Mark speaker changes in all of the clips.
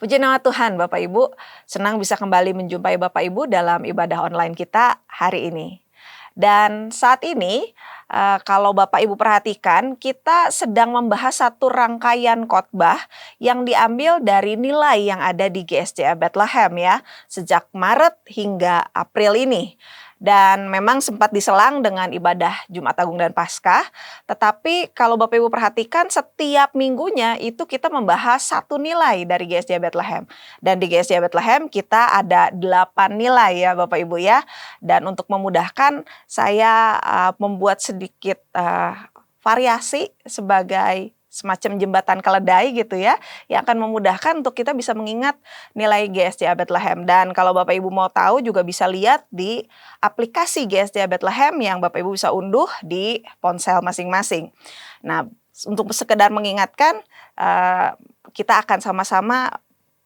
Speaker 1: Puji nama Tuhan Bapak Ibu, senang bisa kembali menjumpai Bapak Ibu dalam ibadah online kita hari ini. Dan saat ini, kalau Bapak Ibu perhatikan, kita sedang membahas satu rangkaian khotbah yang diambil dari nilai yang ada di GSJ Bethlehem ya, sejak Maret hingga April ini. Dan memang sempat diselang dengan ibadah Jumat Agung dan Paskah, tetapi kalau Bapak Ibu perhatikan setiap minggunya itu kita membahas satu nilai dari GSJ Bethlehem. Dan di GSJ Bethlehem kita ada 8 nilai ya Bapak Ibu ya. Dan untuk memudahkan saya membuat sedikit variasi sebagai semacam jembatan keledai gitu ya, yang akan memudahkan untuk kita bisa mengingat nilai GSJ Bethlehem. Dan kalau Bapak Ibu mau tahu juga bisa lihat di aplikasi GSJ Bethlehem yang Bapak Ibu bisa unduh di ponsel masing-masing. Nah, untuk sekedar mengingatkan, kita akan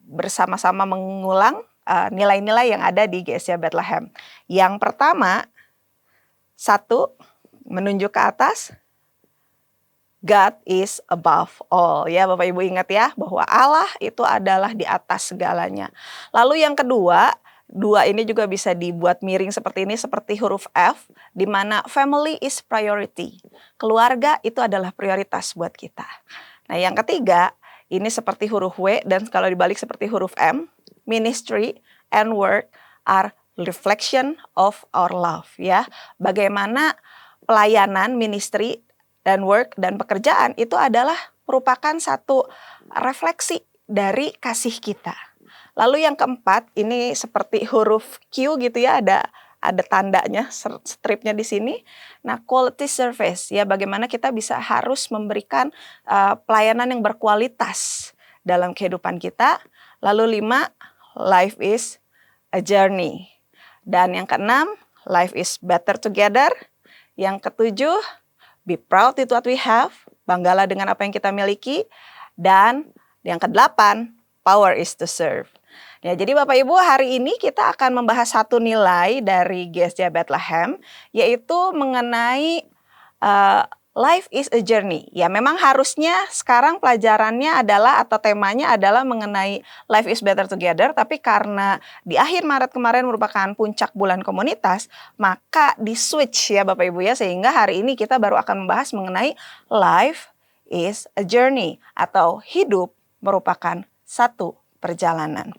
Speaker 1: bersama-sama mengulang nilai-nilai yang ada di GSJ Bethlehem. Yang pertama, 1, menunjuk ke atas. God is above all. Ya Bapak Ibu ingat ya bahwa Allah itu adalah di atas segalanya. Lalu yang kedua, 2 ini juga bisa dibuat miring seperti ini, seperti huruf F, di mana family is priority. Keluarga itu adalah prioritas buat kita. Nah yang ketiga, ini seperti huruf W dan kalau dibalik seperti huruf M, ministry and work are reflection of our love. Ya, bagaimana pelayanan ministry dan work dan pekerjaan itu adalah merupakan satu refleksi dari kasih kita. Lalu yang keempat, ini seperti huruf Q gitu ya, ada tandanya, stripnya di sini. Nah, quality service ya, bagaimana kita bisa harus memberikan pelayanan yang berkualitas dalam kehidupan kita. Lalu 5, life is a journey. Dan yang keenam, life is better together. Yang ketujuh, be proud with what we have, banggalah dengan apa yang kita miliki. Dan yang ke-8, power is to serve. Ya, jadi Bapak Ibu hari ini kita akan membahas satu nilai dari GSJ Bethlehem, yaitu mengenai life is a journey. Ya memang harusnya sekarang pelajarannya adalah atau temanya adalah mengenai life is better together. Tapi karena di akhir Maret kemarin merupakan puncak bulan komunitas, maka di switch ya Bapak Ibu ya. Sehingga hari ini kita baru akan membahas mengenai life is a journey atau hidup merupakan satu perjalanan.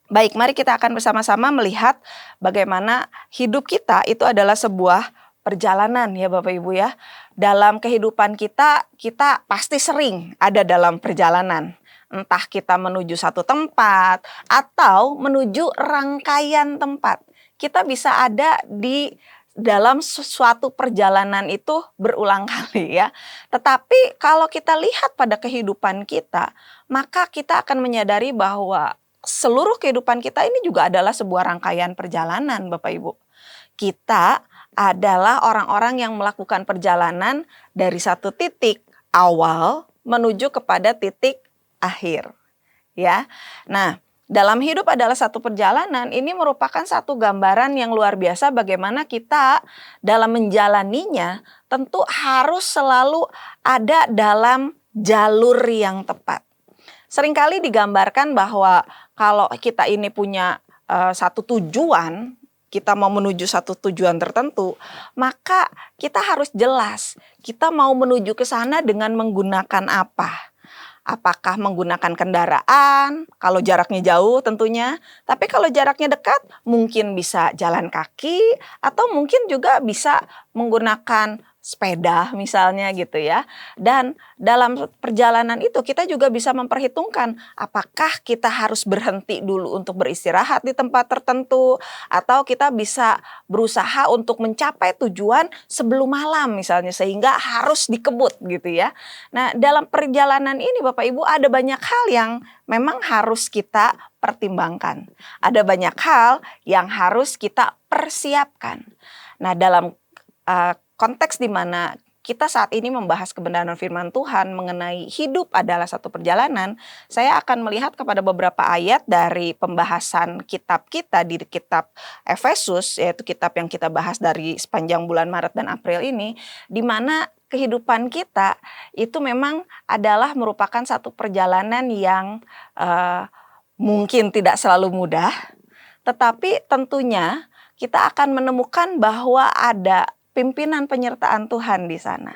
Speaker 1: Baik, mari kita akan bersama-sama melihat bagaimana hidup kita itu adalah sebuah perjalanan ya Bapak Ibu ya. Dalam kehidupan kita pasti sering ada dalam perjalanan. Entah kita menuju satu tempat atau menuju rangkaian tempat. Kita bisa ada di dalam suatu perjalanan itu berulang kali ya. Tetapi kalau kita lihat pada kehidupan kita, maka kita akan menyadari bahwa seluruh kehidupan kita ini juga adalah sebuah rangkaian perjalanan Bapak Ibu. Kita adalah orang-orang yang melakukan perjalanan dari satu titik awal menuju kepada titik akhir. Ya. Nah, dalam hidup adalah satu perjalanan, ini merupakan satu gambaran yang luar biasa bagaimana kita dalam menjalaninya tentu harus selalu ada dalam jalur yang tepat. Seringkali digambarkan bahwa kalau kita ini punya satu tujuan, kita mau menuju satu tujuan tertentu, maka kita harus jelas kita mau menuju ke sana dengan menggunakan apa. Apakah menggunakan kendaraan, kalau jaraknya jauh tentunya, tapi kalau jaraknya dekat mungkin bisa jalan kaki atau mungkin juga bisa menggunakan sepeda misalnya gitu ya. Dan dalam perjalanan itu kita juga bisa memperhitungkan apakah kita harus berhenti dulu untuk beristirahat di tempat tertentu atau kita bisa berusaha untuk mencapai tujuan sebelum malam misalnya sehingga harus dikebut gitu ya. Nah, dalam perjalanan ini Bapak Ibu ada banyak hal yang memang harus kita pertimbangkan. Ada banyak hal yang harus kita persiapkan. Nah, dalam konteks di mana kita saat ini membahas kebenaran firman Tuhan mengenai hidup adalah satu perjalanan, saya akan melihat kepada beberapa ayat dari pembahasan kitab kita di kitab Efesus, yaitu kitab yang kita bahas dari sepanjang bulan Maret dan April ini, di mana kehidupan kita itu memang adalah merupakan satu perjalanan yang Mungkin tidak selalu mudah, tetapi tentunya kita akan menemukan bahwa ada pimpinan penyertaan Tuhan di sana.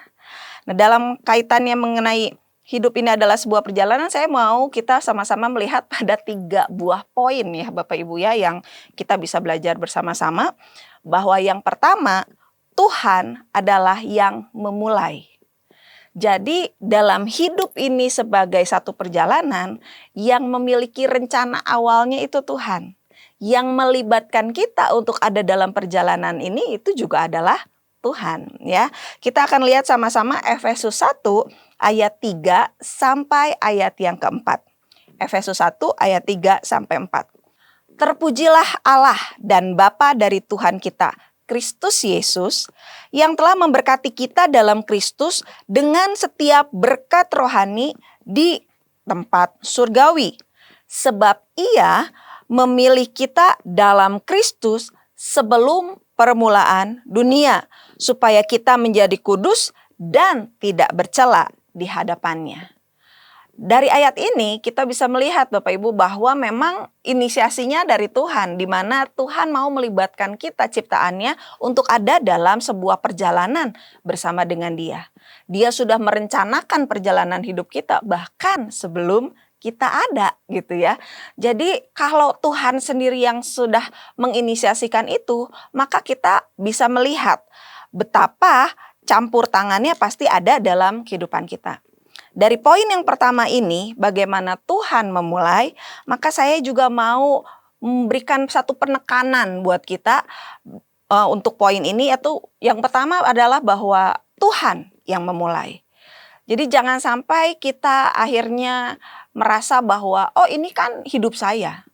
Speaker 1: Nah, dalam kaitannya mengenai hidup ini adalah sebuah perjalanan, saya mau kita sama-sama melihat pada 3 buah poin ya Bapak Ibu ya, yang kita bisa belajar bersama-sama. Bahwa yang pertama, Tuhan adalah yang memulai. Jadi dalam hidup ini sebagai satu perjalanan, yang memiliki rencana awalnya itu Tuhan. Yang melibatkan kita untuk ada dalam perjalanan ini itu juga adalah Tuhan ya. Kita akan lihat sama-sama Efesus 1 ayat 3 sampai ayat yang keempat. Efesus 1 ayat 3 sampai 4. Terpujilah Allah dan Bapa dari Tuhan kita, Kristus Yesus, yang telah memberkati kita dalam Kristus dengan setiap berkat rohani di tempat surgawi. Sebab Ia memilih kita dalam Kristus sebelum permulaan dunia, supaya kita menjadi kudus dan tidak bercela di hadapannya. Dari ayat ini kita bisa melihat Bapak Ibu bahwa memang inisiasinya dari Tuhan, di mana Tuhan mau melibatkan kita ciptaannya untuk ada dalam sebuah perjalanan bersama dengan Dia. Dia sudah merencanakan perjalanan hidup kita bahkan sebelum kita ada gitu ya. Jadi kalau Tuhan sendiri yang sudah menginisiasikan itu, maka kita bisa melihat betapa campur tangannya pasti ada dalam kehidupan kita. Dari poin yang pertama ini, bagaimana Tuhan memulai, maka saya juga mau memberikan satu penekanan buat kita untuk poin ini, yaitu yang pertama adalah bahwa Tuhan yang memulai. Jadi jangan sampai kita akhirnya merasa bahwa oh ini kan hidup saya.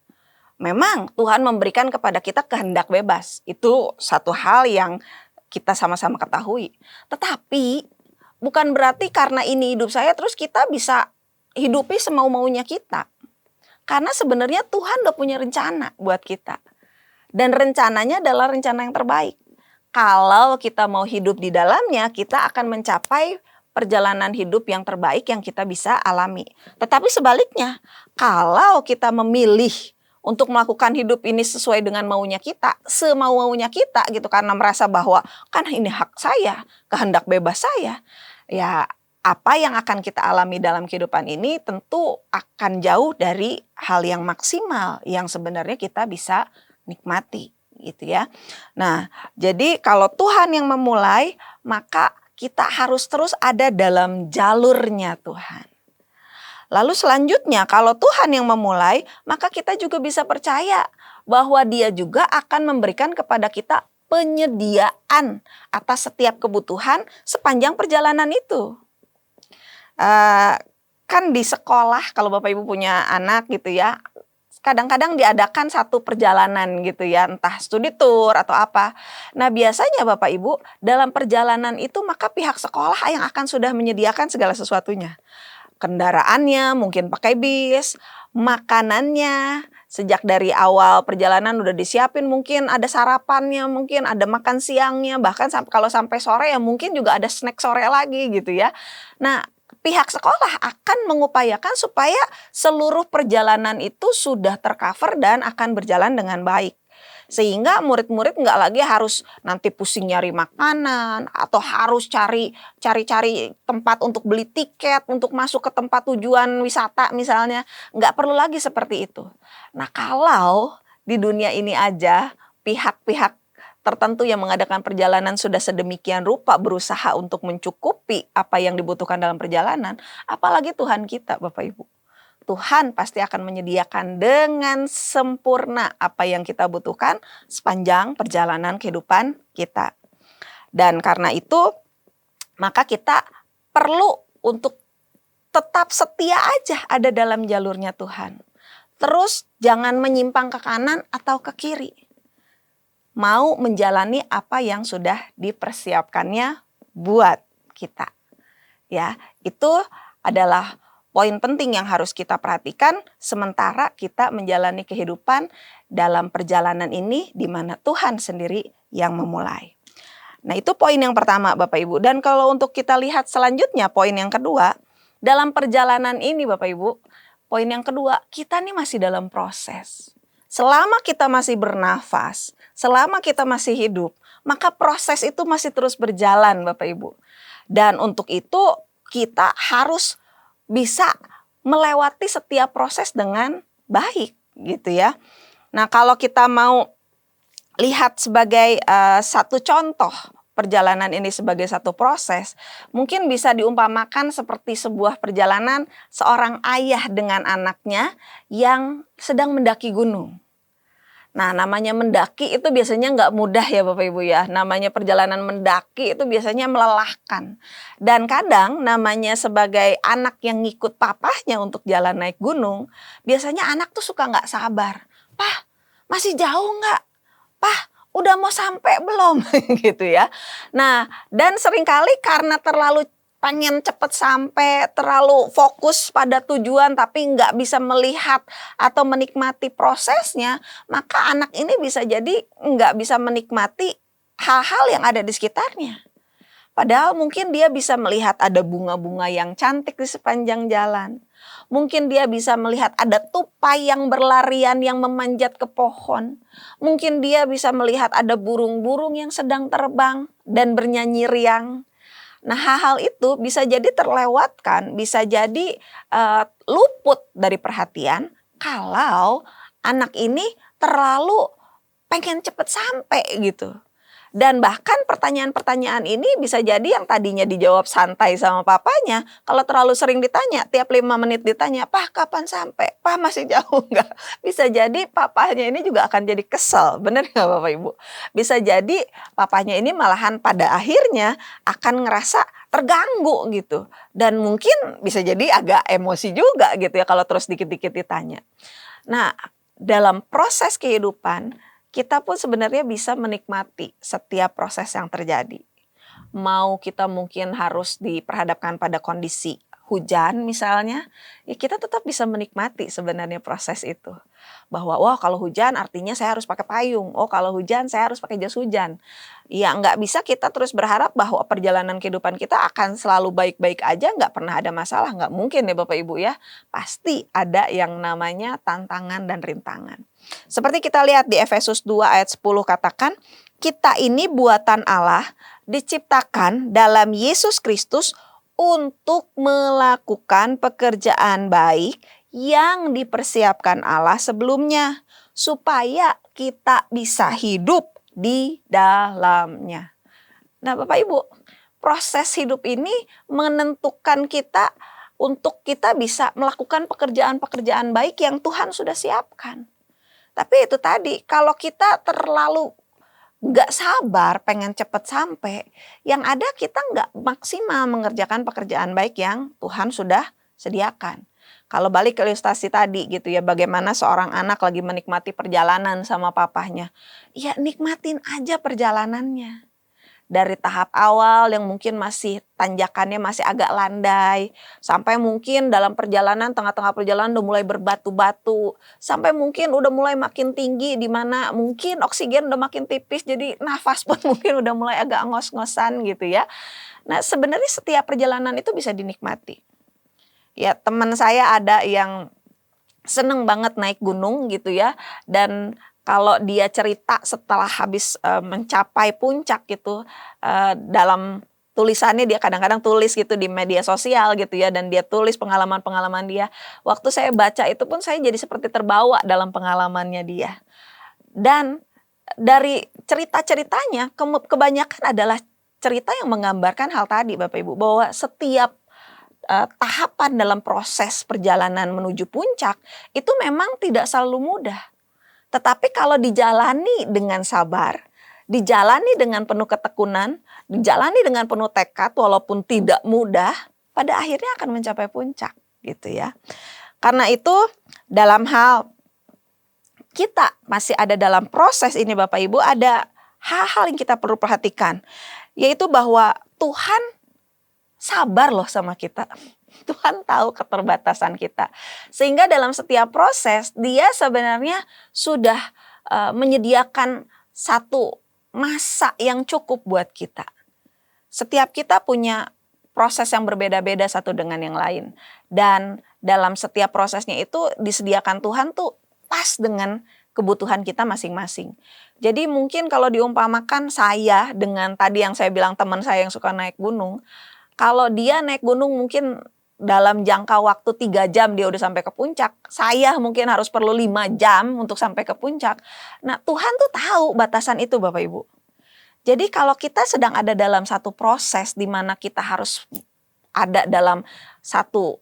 Speaker 1: Memang Tuhan memberikan kepada kita kehendak bebas. Itu satu hal yang kita sama-sama ketahui. Tetapi bukan berarti karena ini hidup saya terus kita bisa hidupi semau-maunya kita. Karena sebenarnya Tuhan udah punya rencana buat kita. Dan rencananya adalah rencana yang terbaik. Kalau kita mau hidup di dalamnya, kita akan mencapai perjalanan hidup yang terbaik yang kita bisa alami. Tetapi sebaliknya, kalau kita memilih untuk melakukan hidup ini sesuai dengan maunya kita, semau-maunya kita gitu, karena merasa bahwa kan ini hak saya, kehendak bebas saya, ya apa yang akan kita alami dalam kehidupan ini tentu akan jauh dari hal yang maksimal yang sebenarnya kita bisa nikmati gitu ya. Nah, jadi kalau Tuhan yang memulai, maka kita harus terus ada dalam jalurnya Tuhan. Lalu selanjutnya kalau Tuhan yang memulai, maka kita juga bisa percaya bahwa Dia juga akan memberikan kepada kita penyediaan atas setiap kebutuhan sepanjang perjalanan itu. Kan di sekolah kalau Bapak Ibu punya anak gitu ya, kadang-kadang diadakan satu perjalanan gitu ya, entah studi tour atau apa. Nah biasanya Bapak Ibu dalam perjalanan itu maka pihak sekolah yang akan sudah menyediakan segala sesuatunya. Kendaraannya mungkin pakai bis, makanannya sejak dari awal perjalanan udah disiapin, mungkin ada sarapannya, mungkin ada makan siangnya, bahkan kalau sampai sore ya mungkin juga ada snack sore lagi gitu ya. Nah pihak sekolah akan mengupayakan supaya seluruh perjalanan itu sudah tercover dan akan berjalan dengan baik. Sehingga murid-murid nggak lagi harus nanti pusing nyari makanan atau harus cari tempat untuk beli tiket untuk masuk ke tempat tujuan wisata misalnya. Nggak perlu lagi seperti itu. Nah kalau di dunia ini aja pihak-pihak tertentu yang mengadakan perjalanan sudah sedemikian rupa berusaha untuk mencukupi apa yang dibutuhkan dalam perjalanan, apalagi Tuhan kita Bapak Ibu. Tuhan pasti akan menyediakan dengan sempurna apa yang kita butuhkan sepanjang perjalanan kehidupan kita. Dan karena itu, maka kita perlu untuk tetap setia aja ada dalam jalurnya Tuhan. Terus jangan menyimpang ke kanan atau ke kiri. Mau menjalani apa yang sudah dipersiapkannya buat kita. Ya, itu adalah poin penting yang harus kita perhatikan sementara kita menjalani kehidupan dalam perjalanan ini di mana Tuhan sendiri yang memulai. Nah, itu poin yang pertama Bapak Ibu. Dan kalau untuk kita lihat selanjutnya poin yang kedua, dalam perjalanan ini Bapak Ibu, Poin yang kedua, kita nih masih dalam proses. Selama kita masih bernafas, selama kita masih hidup, maka proses itu masih terus berjalan Bapak Ibu. Dan untuk itu kita harus bisa melewati setiap proses dengan baik gitu ya. Nah, kalau kita mau lihat sebagai satu contoh perjalanan ini sebagai satu proses, mungkin bisa diumpamakan seperti sebuah perjalanan seorang ayah dengan anaknya yang sedang mendaki gunung. Nah, namanya mendaki itu biasanya nggak mudah ya Bapak Ibu ya. Namanya perjalanan mendaki itu biasanya melelahkan. Dan kadang namanya sebagai anak yang ngikut papahnya untuk jalan naik gunung, biasanya anak tuh suka nggak sabar. Pah, masih jauh nggak? Pah, udah mau sampai belum? Gitu ya. Nah, dan seringkali karena terlalu pengen cepet sampai, terlalu fokus pada tujuan tapi nggak bisa melihat atau menikmati prosesnya, maka anak ini bisa jadi nggak bisa menikmati hal-hal yang ada di sekitarnya. Padahal mungkin dia bisa melihat ada bunga-bunga yang cantik di sepanjang jalan. Mungkin dia bisa melihat ada tupai yang berlarian yang memanjat ke pohon. Mungkin dia bisa melihat ada burung-burung yang sedang terbang dan bernyanyi riang. Nah, hal-hal itu bisa jadi terlewatkan, bisa jadi luput dari perhatian kalau anak ini terlalu pengen cepet sampai gitu. Dan bahkan pertanyaan-pertanyaan ini bisa jadi yang tadinya dijawab santai sama papanya, kalau terlalu sering ditanya, tiap 5 menit ditanya, "Pah, kapan sampai? Pah, masih jauh nggak?" Bisa jadi papanya ini juga akan jadi kesel, bener nggak Bapak Ibu? Bisa jadi papanya ini malahan pada akhirnya akan ngerasa terganggu gitu. Dan mungkin bisa jadi agak emosi juga gitu ya kalau terus dikit-dikit ditanya. Nah, dalam proses kehidupan, kita pun sebenarnya bisa menikmati setiap proses yang terjadi. Mau kita mungkin harus diperhadapkan pada kondisi hujan misalnya, ya kita tetap bisa menikmati sebenarnya proses itu. Bahwa wah kalau hujan artinya saya harus pakai payung, oh kalau hujan saya harus pakai jas hujan. Ya nggak bisa kita terus berharap bahwa perjalanan kehidupan kita akan selalu baik-baik aja, nggak pernah ada masalah, nggak mungkin ya Bapak Ibu ya. Pasti ada yang namanya tantangan dan rintangan. Seperti kita lihat di Efesus 2 ayat 10 katakan, kita ini buatan Allah diciptakan dalam Yesus Kristus untuk melakukan pekerjaan baik yang dipersiapkan Allah sebelumnya, supaya kita bisa hidup di dalamnya. Nah Bapak Ibu, proses hidup ini menentukan kita untuk kita bisa melakukan pekerjaan-pekerjaan baik yang Tuhan sudah siapkan. Tapi itu tadi, kalau kita terlalu nggak sabar, pengen cepet sampai, yang ada kita nggak maksimal mengerjakan pekerjaan baik yang Tuhan sudah sediakan. Kalau balik ke ilustrasi tadi gitu ya, bagaimana seorang anak lagi menikmati perjalanan sama papahnya. Ya nikmatin aja perjalanannya. Dari tahap awal yang mungkin masih tanjakannya masih agak landai, sampai mungkin dalam perjalanan, tengah-tengah perjalanan udah mulai berbatu-batu, sampai mungkin udah mulai makin tinggi di mana mungkin oksigen udah makin tipis, jadi nafas pun mungkin udah mulai agak ngos-ngosan gitu ya. Nah sebenarnya setiap perjalanan itu bisa dinikmati. Ya teman saya ada yang seneng banget naik gunung gitu ya, dan kalau dia cerita setelah habis mencapai puncak gitu, dalam tulisannya dia kadang-kadang tulis gitu di media sosial gitu ya, dan dia tulis pengalaman-pengalaman dia. Waktu saya baca itu pun saya jadi seperti terbawa dalam pengalamannya dia. Dan dari cerita-ceritanya kebanyakan adalah cerita yang menggambarkan hal tadi Bapak Ibu, bahwa setiap tahapan dalam proses perjalanan menuju puncak itu memang tidak selalu mudah. Tetapi kalau dijalani dengan sabar, dijalani dengan penuh ketekunan, dijalani dengan penuh tekad walaupun tidak mudah, pada akhirnya akan mencapai puncak gitu ya. Karena itu dalam hal kita masih ada dalam proses ini Bapak Ibu, ada hal-hal yang kita perlu perhatikan. Yaitu bahwa Tuhan sabar loh sama kita. Tuhan tahu keterbatasan kita. Sehingga dalam setiap proses dia sebenarnya sudah menyediakan satu masa yang cukup buat kita. Setiap kita punya proses yang berbeda-beda satu dengan yang lain. Dan dalam setiap prosesnya itu disediakan Tuhan tuh pas dengan kebutuhan kita masing-masing. Jadi mungkin kalau diumpamakan saya dengan tadi yang saya bilang teman saya yang suka naik gunung, kalau dia naik gunung mungkin dalam jangka waktu 3 jam dia udah sampai ke puncak. Saya mungkin harus perlu 5 jam untuk sampai ke puncak. Nah, Tuhan tuh tahu batasan itu Bapak Ibu. Jadi kalau kita sedang ada dalam satu proses di mana kita harus ada dalam satu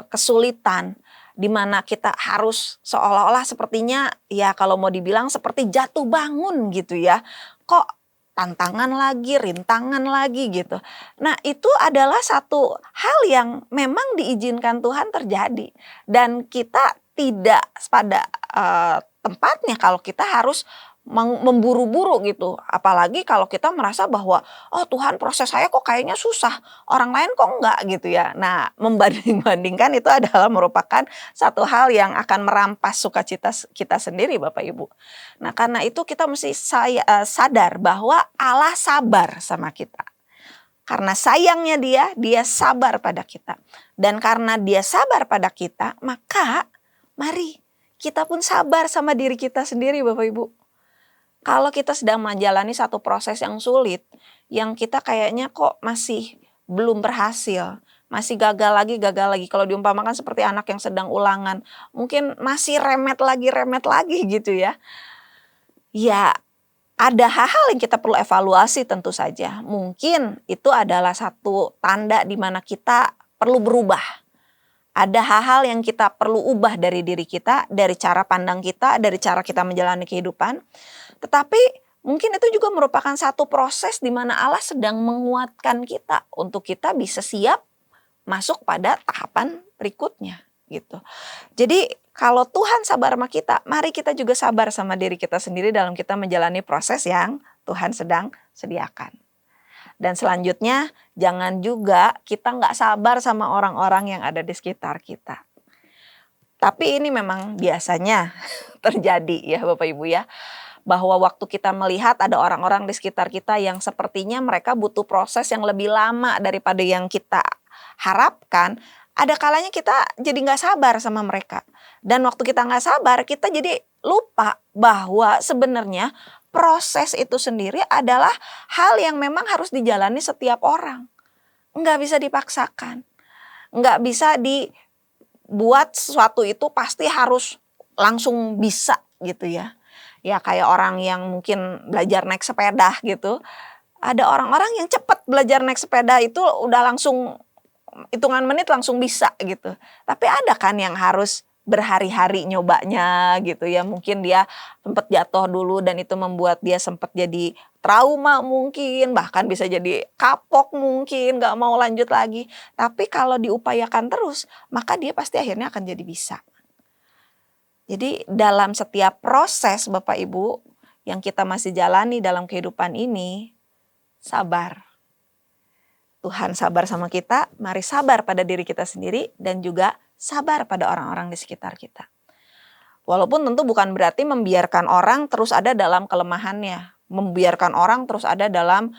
Speaker 1: kesulitan, di mana kita harus seolah-olah sepertinya ya kalau mau dibilang seperti jatuh bangun gitu ya. Kok tantangan lagi, rintangan lagi gitu. Nah, itu adalah satu hal yang memang diizinkan Tuhan terjadi. Dan kita tidak pada tempatnya kalau kita harus memburu-buru gitu. Apalagi kalau kita merasa bahwa, oh Tuhan proses saya kok kayaknya susah, orang lain kok enggak gitu ya. Nah, membanding-bandingkan itu adalah merupakan satu hal yang akan merampas sukacita kita sendiri Bapak Ibu. Nah, karena itu kita mesti sadar bahwa Allah sabar sama kita. Karena sayangnya dia sabar pada kita. Dan karena dia sabar pada kita, maka mari kita pun sabar sama diri kita sendiri Bapak Ibu. Kalau kita sedang menjalani satu proses yang sulit, yang kita kayaknya kok masih belum berhasil, masih gagal lagi. Kalau diumpamakan seperti anak yang sedang ulangan, mungkin masih remet lagi gitu ya. Ya, ada hal-hal yang kita perlu evaluasi tentu saja. Mungkin itu adalah satu tanda di mana kita perlu berubah. Ada hal-hal yang kita perlu ubah dari diri kita, dari cara pandang kita, dari cara kita menjalani kehidupan. Tetapi mungkin itu juga merupakan satu proses di mana Allah sedang menguatkan kita untuk kita bisa siap masuk pada tahapan berikutnya gitu. Jadi kalau Tuhan sabar sama kita, mari kita juga sabar sama diri kita sendiri dalam kita menjalani proses yang Tuhan sedang sediakan. Dan selanjutnya jangan juga kita nggak sabar sama orang-orang yang ada di sekitar kita. Tapi ini memang biasanya terjadi ya Bapak Ibu ya. Bahwa waktu kita melihat ada orang-orang di sekitar kita yang sepertinya mereka butuh proses yang lebih lama daripada yang kita harapkan. Ada kalanya kita jadi nggak sabar sama mereka. Dan waktu kita nggak sabar kita jadi lupa bahwa sebenarnya proses itu sendiri adalah hal yang memang harus dijalani setiap orang. Nggak bisa dipaksakan. Nggak bisa dibuat sesuatu itu pasti harus langsung bisa gitu ya. Ya kayak orang yang mungkin belajar naik sepeda gitu. Ada orang-orang yang cepat belajar naik sepeda itu udah langsung hitungan menit langsung bisa gitu. Tapi ada kan yang harus berhari-hari nyobanya gitu ya. Mungkin dia sempat jatuh dulu dan itu membuat dia sempat jadi trauma mungkin. Bahkan bisa jadi kapok mungkin, gak mau lanjut lagi. Tapi kalau diupayakan terus, maka dia pasti akhirnya akan jadi bisa. Jadi dalam setiap proses Bapak Ibu yang kita masih jalani dalam kehidupan ini, sabar. Tuhan sabar sama kita, mari sabar pada diri kita sendiri dan juga sabar pada orang-orang di sekitar kita. Walaupun tentu bukan berarti membiarkan orang terus ada dalam kelemahannya, membiarkan orang terus ada dalam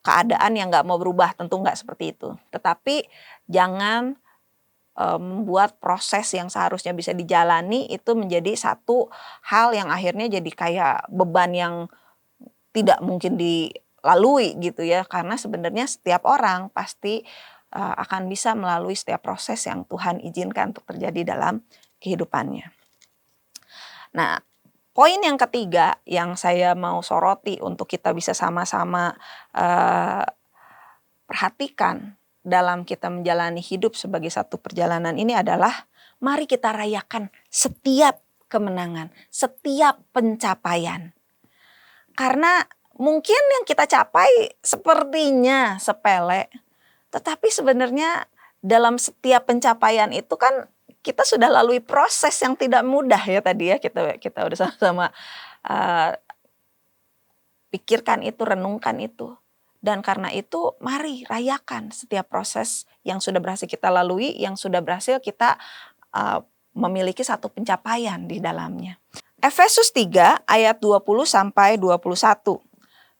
Speaker 1: keadaan yang gak mau berubah, tentu gak seperti itu. Tetapi jangan membuat proses yang seharusnya bisa dijalani itu menjadi satu hal yang akhirnya jadi kayak beban yang tidak mungkin dilalui gitu ya. Karena sebenarnya setiap orang pasti akan bisa melalui setiap proses yang Tuhan izinkan untuk terjadi dalam kehidupannya. Nah, poin yang ketiga yang saya mau soroti untuk kita bisa sama-sama perhatikan dalam kita menjalani hidup sebagai satu perjalanan ini adalah mari kita rayakan setiap kemenangan, setiap pencapaian. Karena mungkin yang kita capai sepertinya sepele, tetapi sebenarnya dalam setiap pencapaian itu kan kita sudah lalui proses yang tidak mudah ya tadi ya, kita udah sama-sama pikirkan itu, renungkan itu. Dan karena itu mari rayakan setiap proses yang sudah berhasil kita lalui, yang sudah berhasil kita memiliki satu pencapaian di dalamnya. Efesus 3 ayat 20 sampai 21.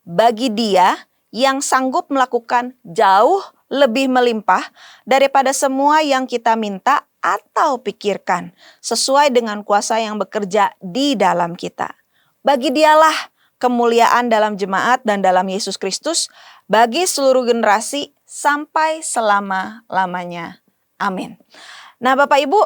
Speaker 1: Bagi Dia yang sanggup melakukan jauh lebih melimpah daripada semua yang kita minta atau pikirkan, sesuai dengan kuasa yang bekerja di dalam kita. Bagi Dialah kemuliaan dalam jemaat dan dalam Yesus Kristus bagi seluruh generasi sampai selama-lamanya. Amin. Nah, Bapak Ibu,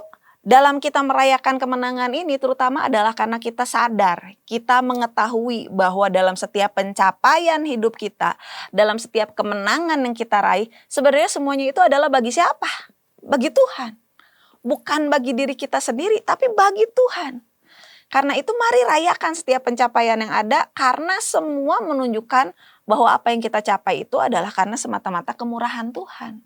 Speaker 1: dalam kita merayakan kemenangan ini terutama adalah karena kita sadar, kita mengetahui bahwa dalam setiap pencapaian hidup kita, dalam setiap kemenangan yang kita raih, sebenarnya semuanya itu adalah bagi siapa? Bagi Tuhan. Bukan bagi diri kita sendiri, tapi bagi Tuhan. Karena itu mari rayakan setiap pencapaian yang ada, karena semua menunjukkan bahwa apa yang kita capai itu adalah karena semata-mata kemurahan Tuhan,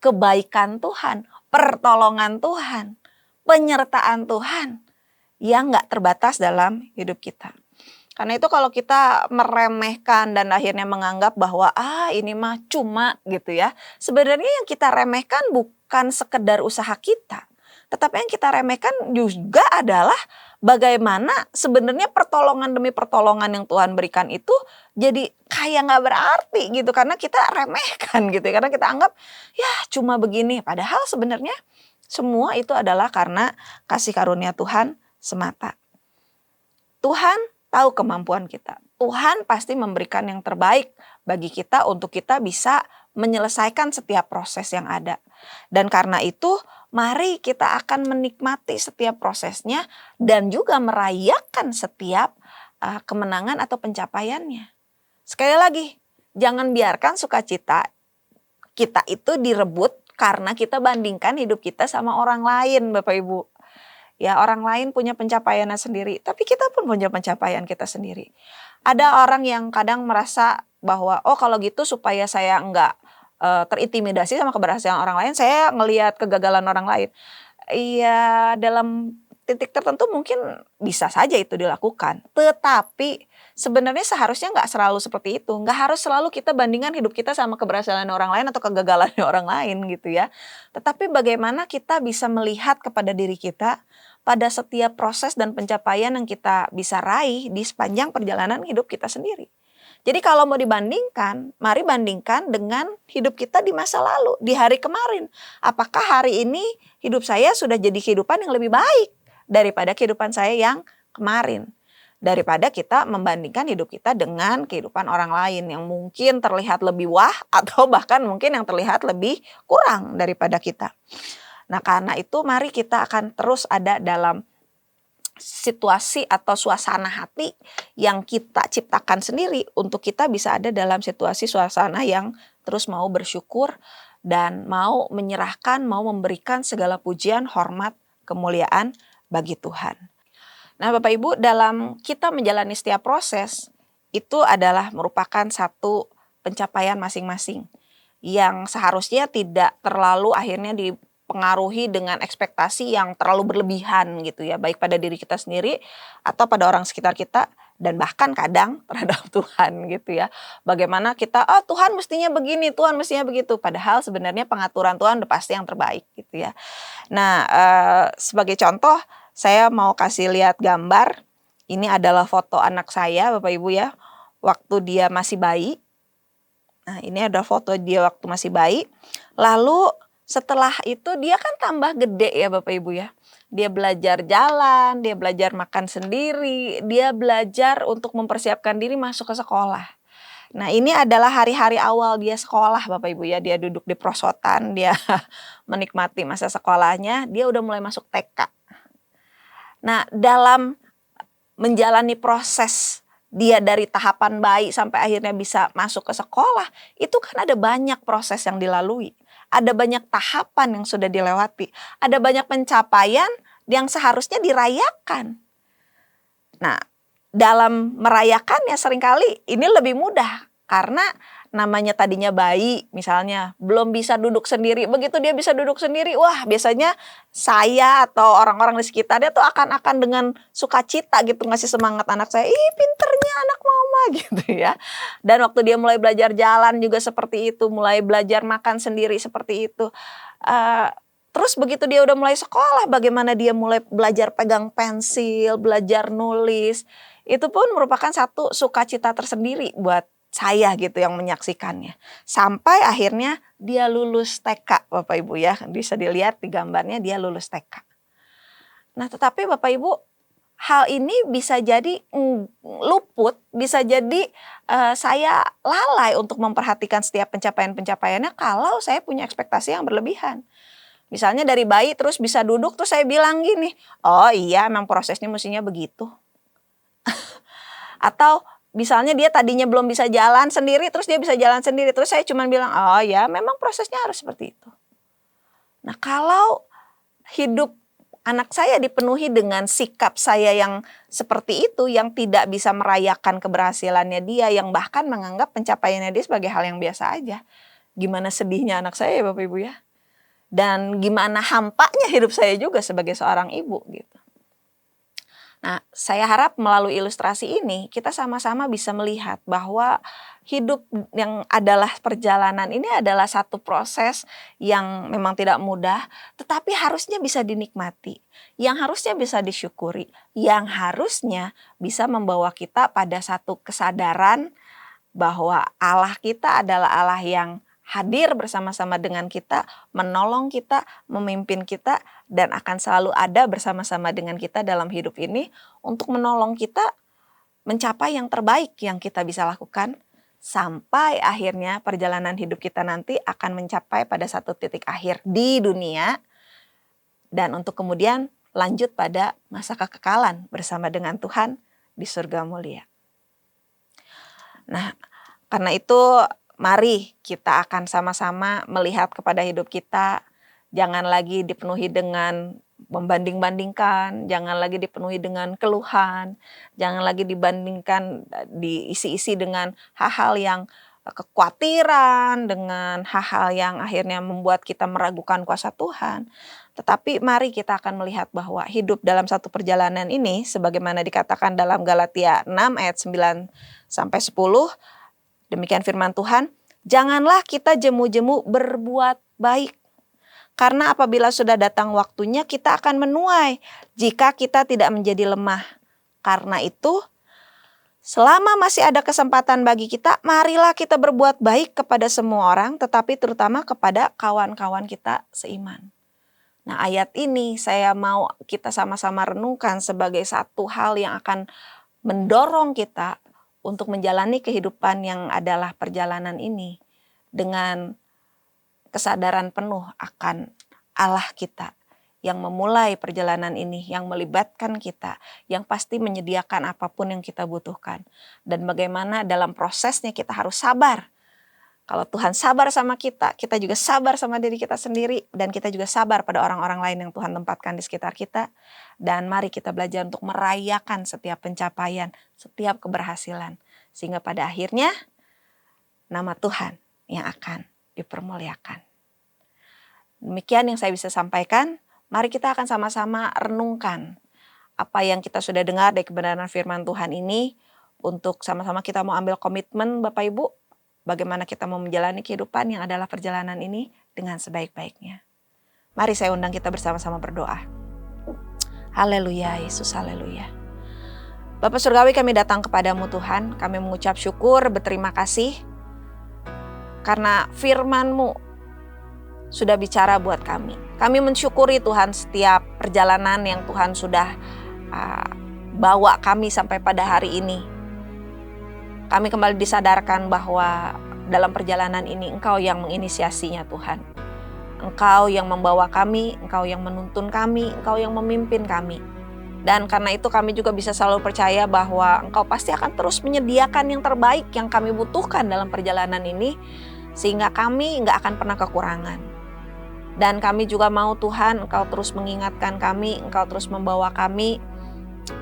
Speaker 1: kebaikan Tuhan, pertolongan Tuhan, penyertaan Tuhan yang gak terbatas dalam hidup kita. Karena itu kalau kita meremehkan dan akhirnya menganggap bahwa ini mah cuma gitu ya. Sebenarnya yang kita remehkan bukan sekedar usaha kita. Tetapi yang kita remehkan juga adalah bagaimana sebenarnya pertolongan demi pertolongan yang Tuhan berikan itu jadi kayak gak berarti gitu. Karena kita remehkan gitu ya. Karena kita anggap ya cuma begini. Padahal sebenarnya semua itu adalah karena kasih karunia Tuhan semata. Tuhan tahu kemampuan kita. Tuhan pasti memberikan yang terbaik bagi kita untuk kita bisa menyelesaikan setiap proses yang ada. Dan karena itu mari kita akan menikmati setiap prosesnya dan juga merayakan setiap kemenangan atau pencapaiannya. Sekali lagi, jangan biarkan sukacita kita itu direbut karena kita bandingkan hidup kita sama orang lain, Bapak Ibu. Ya, orang lain punya pencapaiannya sendiri, tapi kita pun punya pencapaian kita sendiri. Ada orang yang kadang merasa bahwa kalau gitu supaya saya enggak terintimidasi sama keberhasilan orang lain, saya ngelihat kegagalan orang lain. Iya, dalam titik tertentu mungkin bisa saja itu dilakukan. Tetapi sebenarnya seharusnya nggak selalu seperti itu. Nggak harus selalu kita bandingkan hidup kita sama keberhasilan orang lain atau kegagalan orang lain gitu ya. Tetapi bagaimana kita bisa melihat kepada diri kita pada setiap proses dan pencapaian yang kita bisa raih di sepanjang perjalanan hidup kita sendiri. Jadi kalau mau dibandingkan, mari bandingkan dengan hidup kita di masa lalu, di hari kemarin. Apakah hari ini hidup saya sudah jadi kehidupan yang lebih baik daripada kehidupan saya yang kemarin? Daripada kita membandingkan hidup kita dengan kehidupan orang lain yang mungkin terlihat lebih wah atau bahkan mungkin yang terlihat lebih kurang daripada kita. Nah, karena itu mari kita akan terus ada dalam situasi atau suasana hati yang kita ciptakan sendiri untuk kita bisa ada dalam situasi suasana yang terus mau bersyukur dan mau menyerahkan, mau memberikan segala pujian, hormat, kemuliaan bagi Tuhan. Nah, Bapak Ibu, dalam kita menjalani setiap proses itu adalah merupakan satu pencapaian masing-masing yang seharusnya tidak terlalu akhirnya dipengaruhi dengan ekspektasi yang terlalu berlebihan gitu ya, baik pada diri kita sendiri atau pada orang sekitar kita dan bahkan kadang terhadap Tuhan gitu ya. Bagaimana kita Tuhan mestinya begini, Tuhan mestinya begitu, padahal sebenarnya pengaturan Tuhan udah pasti yang terbaik gitu ya. Nah, sebagai contoh saya mau kasih lihat gambar. Ini adalah foto anak saya, Bapak Ibu ya, waktu dia masih bayi. Nah, ini ada foto dia waktu masih bayi. Lalu setelah itu dia kan tambah gede ya Bapak Ibu ya. Dia belajar jalan, dia belajar makan sendiri, dia belajar untuk mempersiapkan diri masuk ke sekolah. Nah, ini adalah hari-hari awal dia sekolah Bapak Ibu ya. Dia duduk di prosotan, dia menikmati masa sekolahnya, dia udah mulai masuk TK. Nah, dalam menjalani proses dia dari tahapan bayi sampai akhirnya bisa masuk ke sekolah, itu kan ada banyak proses yang dilalui. Ada banyak tahapan yang sudah dilewati. Ada banyak pencapaian yang seharusnya dirayakan. Nah, dalam merayakannya seringkali ini lebih mudah. Karena namanya tadinya bayi misalnya belum bisa duduk sendiri. Begitu dia bisa duduk sendiri, wah biasanya saya atau orang-orang di sekitarnya tuh akan dengan sukacita gitu ngasih semangat anak saya. Ih, pinternya anak mama gitu ya. Dan waktu dia mulai belajar jalan juga seperti itu. Mulai belajar makan sendiri seperti itu. Terus begitu dia udah mulai sekolah, bagaimana dia mulai belajar pegang pensil, belajar nulis. Itu pun merupakan satu sukacita tersendiri buat saya gitu yang menyaksikannya. Sampai akhirnya dia lulus TK, Bapak Ibu ya. Bisa dilihat di gambarnya dia lulus TK. Nah, tetapi Bapak Ibu, hal ini bisa jadi luput, bisa jadi saya lalai untuk memperhatikan setiap pencapaian-pencapaiannya kalau saya punya ekspektasi yang berlebihan. Misalnya dari bayi terus bisa duduk, terus saya bilang gini, oh iya emang prosesnya mestinya begitu. Atau misalnya dia tadinya belum bisa jalan sendiri, terus dia bisa jalan sendiri. Terus saya cuma bilang, oh ya memang prosesnya harus seperti itu. Nah, kalau hidup anak saya dipenuhi dengan sikap saya yang seperti itu, yang tidak bisa merayakan keberhasilannya dia, yang bahkan menganggap pencapaiannya dia sebagai hal yang biasa aja. Gimana sedihnya anak saya ya Bapak Ibu ya. Dan gimana hampanya hidup saya juga sebagai seorang ibu gitu. Nah, saya harap melalui ilustrasi ini kita sama-sama bisa melihat bahwa hidup yang adalah perjalanan ini adalah satu proses yang memang tidak mudah, tetapi harusnya bisa dinikmati, yang harusnya bisa disyukuri, yang harusnya bisa membawa kita pada satu kesadaran bahwa Allah kita adalah Allah yang hadir bersama-sama dengan kita, menolong kita, memimpin kita, dan akan selalu ada bersama-sama dengan kita dalam hidup ini untuk menolong kita mencapai yang terbaik yang kita bisa lakukan sampai akhirnya perjalanan hidup kita nanti akan mencapai pada satu titik akhir di dunia dan untuk kemudian lanjut pada masa kekekalan bersama dengan Tuhan di surga mulia. Nah, karena itu mari kita akan sama-sama melihat kepada hidup kita, jangan lagi dipenuhi dengan membanding-bandingkan, jangan lagi dipenuhi dengan keluhan, jangan lagi diisi-isi dengan hal-hal yang kekhawatiran, dengan hal-hal yang akhirnya membuat kita meragukan kuasa Tuhan. Tetapi mari kita akan melihat bahwa hidup dalam satu perjalanan ini, sebagaimana dikatakan dalam Galatia 6 ayat 9-10, demikian firman Tuhan, janganlah kita jemu-jemu berbuat baik. Karena apabila sudah datang waktunya kita akan menuai jika kita tidak menjadi lemah. Karena itu selama masih ada kesempatan bagi kita, marilah kita berbuat baik kepada semua orang, tetapi terutama kepada kawan-kawan kita seiman. Nah, ayat ini saya mau kita sama-sama renungkan sebagai satu hal yang akan mendorong kita untuk menjalani kehidupan yang adalah perjalanan ini dengan kesadaran penuh akan Allah kita yang memulai perjalanan ini, yang melibatkan kita, yang pasti menyediakan apapun yang kita butuhkan. Dan bagaimana dalam prosesnya kita harus sabar. Kalau Tuhan sabar sama kita, kita juga sabar sama diri kita sendiri, dan kita juga sabar pada orang-orang lain yang Tuhan tempatkan di sekitar kita. Dan mari kita belajar untuk merayakan setiap pencapaian, setiap keberhasilan. Sehingga pada akhirnya nama Tuhan yang akan dipermuliakan. Demikian yang saya bisa sampaikan. Mari kita akan sama-sama renungkan apa yang kita sudah dengar dari kebenaran firman Tuhan ini. Untuk sama-sama kita mau ambil komitmen Bapak Ibu. Bagaimana kita mau menjalani kehidupan yang adalah perjalanan ini dengan sebaik-baiknya. Mari saya undang kita bersama-sama berdoa. Haleluya Yesus, haleluya. Bapak Surgawi, kami datang kepadamu Tuhan. Kami mengucap syukur, berterima kasih. Karena firman-Mu sudah bicara buat kami. Kami mensyukuri Tuhan setiap perjalanan yang Tuhan sudah bawa kami sampai pada hari ini. Kami kembali disadarkan bahwa dalam perjalanan ini Engkau yang menginisiasinya Tuhan. Engkau yang membawa kami, Engkau yang menuntun kami, Engkau yang memimpin kami. Dan karena itu kami juga bisa selalu percaya bahwa Engkau pasti akan terus menyediakan yang terbaik yang kami butuhkan dalam perjalanan ini. Sehingga kami nggak akan pernah kekurangan. Dan kami juga mau Tuhan Engkau terus mengingatkan kami, Engkau terus membawa kami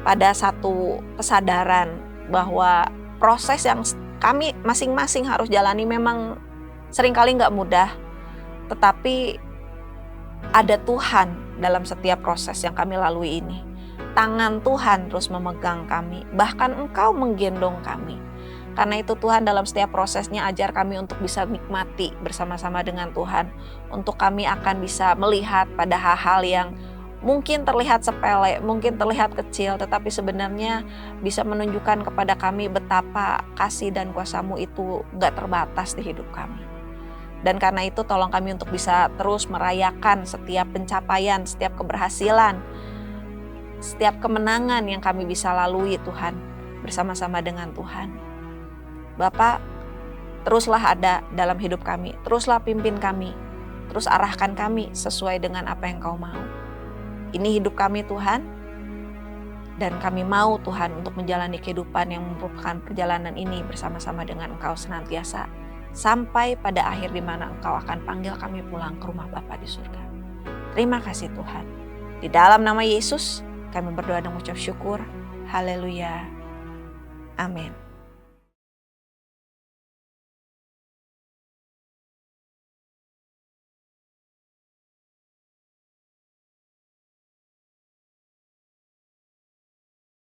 Speaker 1: pada satu kesadaran bahwa proses yang kami masing-masing harus jalani memang seringkali nggak mudah. Tetapi ada Tuhan dalam setiap proses yang kami lalui ini. Tangan Tuhan terus memegang kami, bahkan Engkau menggendong kami. Karena itu Tuhan dalam setiap prosesnya ajar kami untuk bisa nikmati bersama-sama dengan Tuhan. Untuk kami akan bisa melihat pada hal-hal yang mungkin terlihat sepele, mungkin terlihat kecil, tetapi sebenarnya bisa menunjukkan kepada kami betapa kasih dan kuasa-Mu itu gak terbatas di hidup kami. Dan karena itu tolong kami untuk bisa terus merayakan setiap pencapaian, setiap keberhasilan, setiap kemenangan yang kami bisa lalui Tuhan, bersama-sama dengan Tuhan. Bapak, teruslah ada dalam hidup kami, teruslah pimpin kami, terus arahkan kami sesuai dengan apa yang Kau mau. Ini hidup kami Tuhan, dan kami mau Tuhan untuk menjalani kehidupan yang merupakan perjalanan ini bersama-sama dengan Engkau senantiasa, sampai pada akhir di mana Engkau akan panggil kami pulang ke rumah Bapa di surga. Terima kasih Tuhan. Di dalam nama Yesus, kami berdoa dan mengucap syukur. Haleluya. Amin.